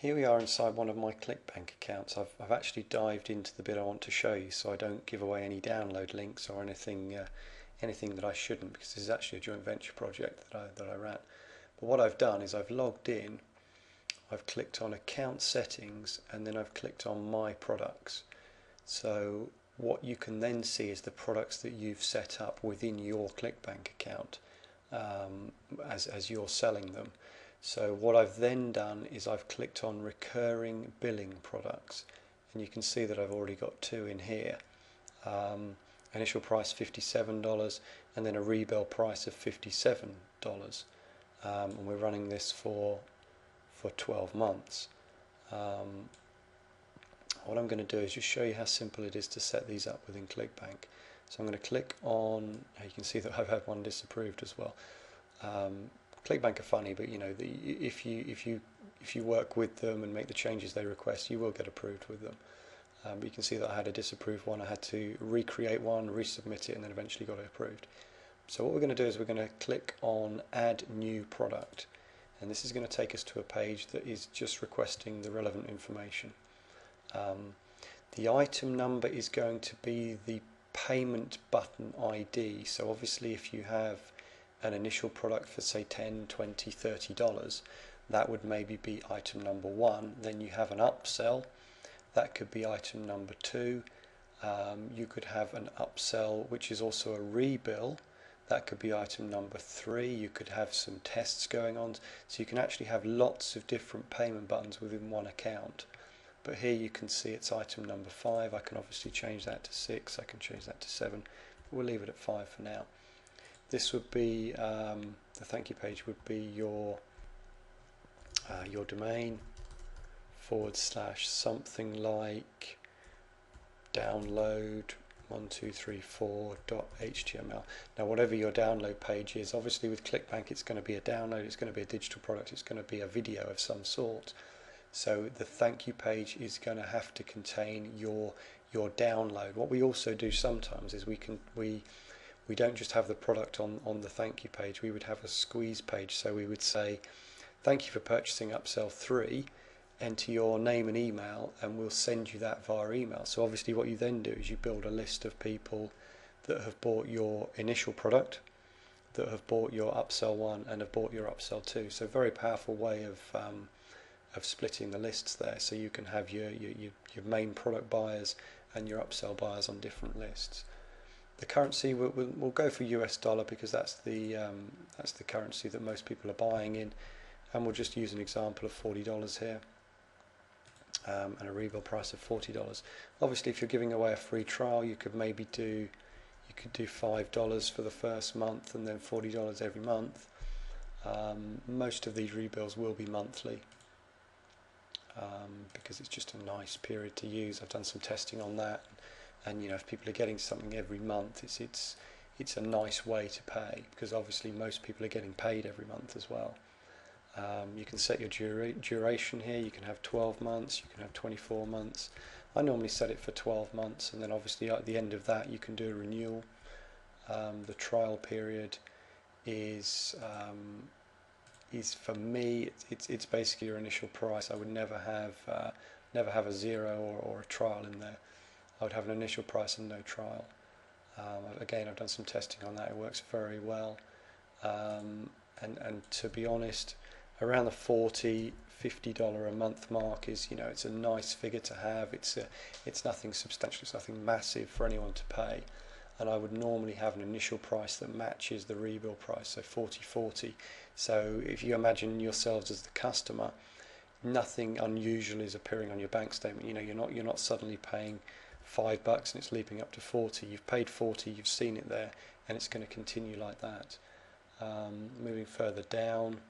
Here we are inside one of my Clickbank accounts. I've actually dived into the bit I want to show you, so I don't give away any download links or anything that I shouldn't, because this is actually a joint venture project that I ran. But what I've done is I've logged in, I've clicked on account settings, and then I've clicked on my products. So what you can then see is the products that you've set up within your Clickbank account as you're selling them. So what I've then done is I've clicked on recurring billing products, and you can see that I've already got two in here. Initial price $57 and then a rebill price of $57, and we're running this for 12 months. What I'm going to do is just show you how simple it is to set these up within Clickbank. So I'm going to click on, you can see that I've had one disapproved as well. Clickbank are funny, but you know, if you work with them and make the changes they request, you will get approved with them. But you can see that I had a disapproved one. I had to recreate one, resubmit it, and then eventually got it approved. So what we're going to do is we're going to click on Add New Product, and this is going to take us to a page that is just requesting the relevant information. The item number is going to be the payment button ID. So obviously, if you have an initial product for say $10, $20, $30, that would maybe be item number 1. Then you have an upsell, that could be item number 2. You could have an upsell which is also a rebill, that could be item number 3. You could have some tests going on, so you can actually have lots of different payment buttons within one account. But here you can see it's item number 5. I can obviously change that to 6, I can change that to 7, but we'll leave it at 5 for now. This would be, the thank you page would be your domain / something like download 1234.html. Now whatever your download page is, obviously with Clickbank it's going to be a download, it's going to be a digital product, it's going to be a video of some sort. So the thank you page is going to have to contain your download. What we also do sometimes is we don't just have the product on the thank you page, we would have a squeeze page. So we would say, thank you for purchasing upsell 3, enter your name and email and we'll send you that via email. So obviously what you then do is you build a list of people that have bought your initial product, that have bought your upsell 1 and have bought your upsell 2. So very powerful way of splitting the lists there. So you can have your main product buyers and your upsell buyers on different lists. The currency, we'll go for US dollar because that's the currency that most people are buying in, and we'll just use an example of $40 here, and a rebill price of $40. Obviously, if you're giving away a free trial, you could maybe do $5 for the first month and then $40 every month. Most of these rebills will be monthly, because it's just a nice period to use. I've done some testing on that. And you know, if people are getting something every month, it's a nice way to pay, because obviously most people are getting paid every month as well. You can set your duration here. You can have 12 months, you can have 24 months. I normally set it for 12 months, and then obviously at the end of that you can do a renewal. The trial period is for me, it's basically your initial price. I would never have a 0 or a trial in there. I would have an initial price and no trial. Again, I've done some testing on that. It works very well. And to be honest, around the $40–50 a month mark is, you know, it's a nice figure to have. It's nothing substantial. It's nothing massive for anyone to pay. And I would normally have an initial price that matches the rebill price, so $40.40. So if you imagine yourselves as the customer, nothing unusual is appearing on your bank statement. You know, you're not suddenly paying $5 and it's leaping up to 40. You've paid 40, you've seen it there, and it's going to continue like that. Moving further down,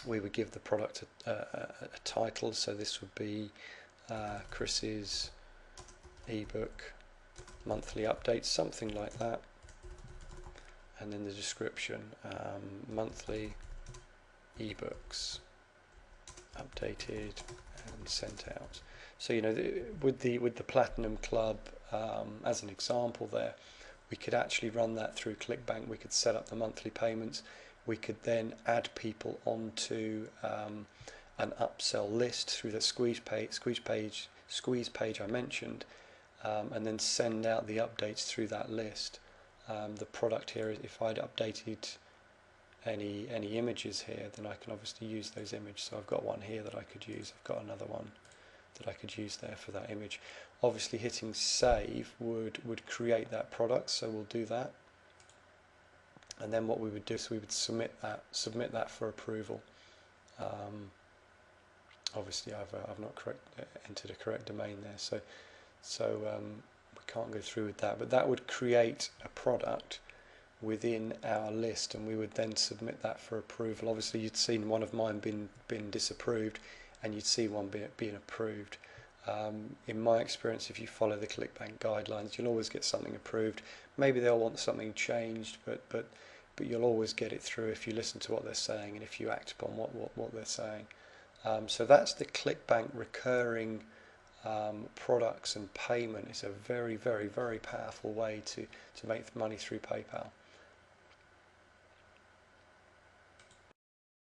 we would give the product a title. So this would be Chris's ebook monthly update, something like that. And then the description, monthly ebooks updated and sent out. So you know, with the Platinum Club as an example there, we could actually run that through Clickbank. We could set up the monthly payments. We could then add people onto an upsell list through the squeeze page I mentioned, and then send out the updates through that list. The product here, if I'd updated any images here, then I can obviously use those images. So I've got one here that I could use. I've got another one that I could use there for that image. Obviously hitting save would create that product, so we'll do that. And then what we would do is we would submit that for approval. Obviously I've not entered a correct domain there, so we can't go through with that, but that would create a product within our list, and we would then submit that for approval. Obviously you'd seen one of mine been disapproved, and you'd see one being approved. In my experience, if you follow the Clickbank guidelines, you'll always get something approved. Maybe they'll want something changed, but you'll always get it through if you listen to what they're saying and if you act upon what they're saying. So that's the Clickbank recurring products and payment. It's a very, very, very powerful way to make money through PayPal.